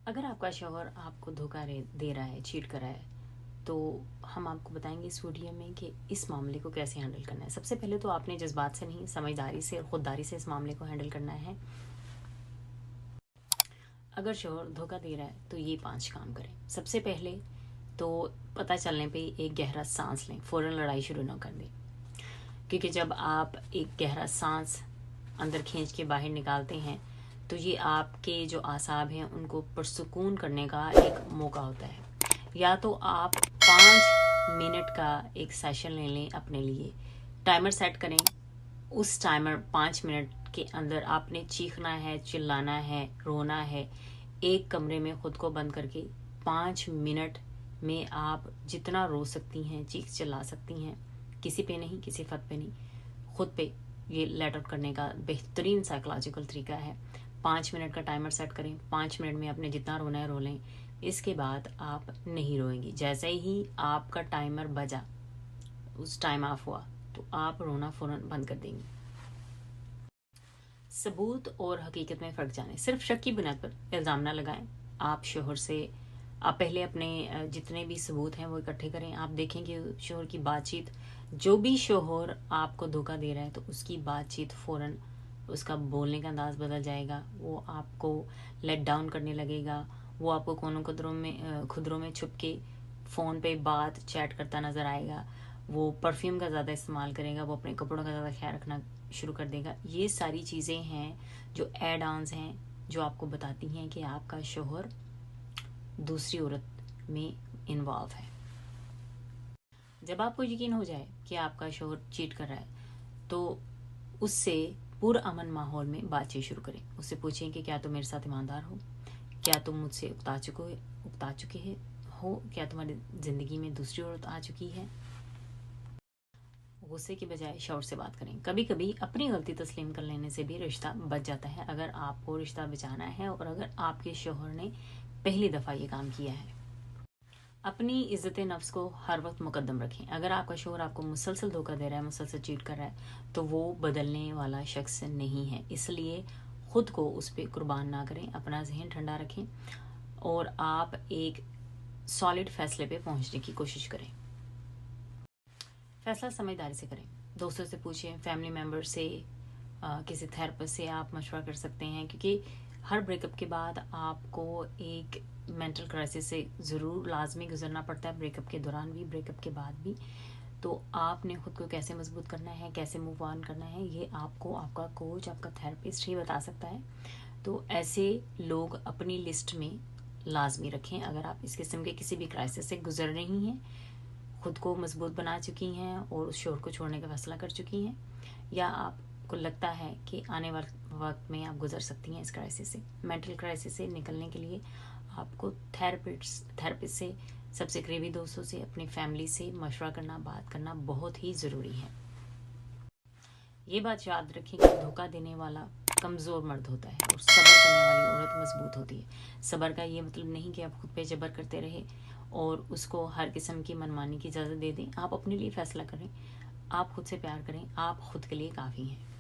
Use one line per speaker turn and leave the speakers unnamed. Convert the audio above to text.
अगर आपका शौहर आपको धोखा दे रहा है, चीट कर रहा है, तो हम आपको बताएंगे इस वीडियो में कि इस मामले को कैसे हैंडल करना है। सबसे पहले तो आपने जज्बात से नहीं, समझदारी से और खुददारी से इस मामले को हैंडल करना है। अगर शौहर धोखा दे रहा है तो ये 5 काम करें। सबसे पहले तो पता चलने पे एक गहरा सांस लें, फ़ौरन लड़ाई शुरू ना कर दें, क्योंकि जब आप एक गहरा सांस अंदर खींच के बाहर निकालते हैं तो ये आपके जो आसाब हैं उनको पुरसुकून करने का एक मौका होता है। या तो आप 5 मिनट का एक सेशन ले लें अपने लिए, टाइमर सेट करें। उस टाइमर 5 मिनट के अंदर आपने चीखना है, चिल्लाना है, रोना है। एक कमरे में खुद को बंद करके 5 मिनट में आप जितना रो सकती हैं, चीख चिल्ला सकती हैं, किसी पे नहीं, किसी फत पे नहीं, खुद पे ये लेट आउट करने का बेहतरीन साइकोलॉजिकल तरीका है। 5 मिनट का टाइमर सेट करें, 5 मिनट में आपने जितना रोना है रो लें। इसके बाद आप नहीं रोएंगी। जैसे ही आपका टाइमर बजा, उस टाइम ऑफ हुआ, तो आप रोना फौरन बंद कर देंगी। सबूत और हकीकत में फ़र्क जाने, सिर्फ शक की बुनियाद पर इल्ज़ाम ना लगाएं। आप शोहर से आप पहले अपने जितने भी सबूत हैं वो इकट्ठे करें। आप देखें कि शोहर की बातचीत, जो भी शोहर आपको धोखा दे रहा है तो उसकी बातचीत फ़ौरन, उसका बोलने का अंदाज़ बदल जाएगा। वो आपको लेट डाउन करने लगेगा। वो आपको कोनों खुदरों में छुप के फ़ोन पे बात चैट करता नज़र आएगा। वो परफ्यूम का ज़्यादा इस्तेमाल करेगा। वो अपने कपड़ों का ज़्यादा ख्याल रखना शुरू कर देगा। ये सारी चीज़ें हैं जो एड ऑन्स हैं, जो आपको बताती हैं कि आपका शोहर दूसरी औरत में इन्वॉल्व है। जब आपको यकीन हो जाए कि आपका शोहर चीट कर रहा है तो उससे पुरअमन माहौल में बातचीत शुरू करें। उससे पूछें कि क्या तुम मेरे साथ ईमानदार हो, क्या तुम मुझसे उकता चुके हो, क्या तुम्हारी ज़िंदगी में दूसरी औरत आ चुकी है। गुस्से की बजाय शौर से बात करें। कभी कभी अपनी गलती तस्लीम कर लेने से भी रिश्ता बच जाता है, अगर आपको रिश्ता बचाना है और अगर आपके शौहर ने पहली दफ़ा ये काम किया है। अपनी इज्जत नफ्स को हर वक्त मुकद्दम रखें। अगर आपका शौहर आपको मुसलसल धोखा दे रहा है, मुसलसल चीट कर रहा है, तो वो बदलने वाला शख्स नहीं है। इसलिए खुद को उस पर कुर्बान ना करें, अपना जहन ठंडा रखें और आप एक सॉलिड फैसले पे पहुंचने की कोशिश करें। फैसला समझदारी से करें। दोस्तों से पूछें, फैमिली मेम्बर से, किसी थेरेपिस्ट से आप मशवरा कर सकते हैं, क्योंकि हर ब्रेकअप के बाद आपको एक मेंटल क्राइसिस से ज़रूर लाजमी गुजरना पड़ता है, ब्रेकअप के दौरान भी, ब्रेकअप के बाद भी। तो आपने खुद को कैसे मजबूत करना है, कैसे मूव ऑन करना है, ये आपको आपका कोच, आपका थेरेपिस्ट ही बता सकता है। तो ऐसे लोग अपनी लिस्ट में लाजमी रखें। अगर आप इस किस्म के किसी भी क्राइसिस से गुजर रही हैं, खुद को मजबूत बना चुकी हैं और उस शोर को छोड़ने का फैसला कर चुकी हैं, या आपको लगता है कि आने वाले वक्त में आप गुजर सकती हैं इस क्राइसिस से, मेंटल क्राइसिस से निकलने के लिए आपको थेरेपिस्ट से, सबसे करीबी दोस्तों से, अपनी फैमिली से मशवरा करना, बात करना बहुत ही ज़रूरी है। ये बात याद रखें कि धोखा देने वाला कमज़ोर मर्द होता है और सब्र करने वाली औरत मजबूत होती है। सब्र का ये मतलब नहीं कि आप खुद पे जबर करते रहे और उसको हर किस्म की मनमानी की इजाज़त दे दें। आप अपने लिए फ़ैसला करें, आप खुद से प्यार करें, आप खुद के लिए काफ़ी हैं।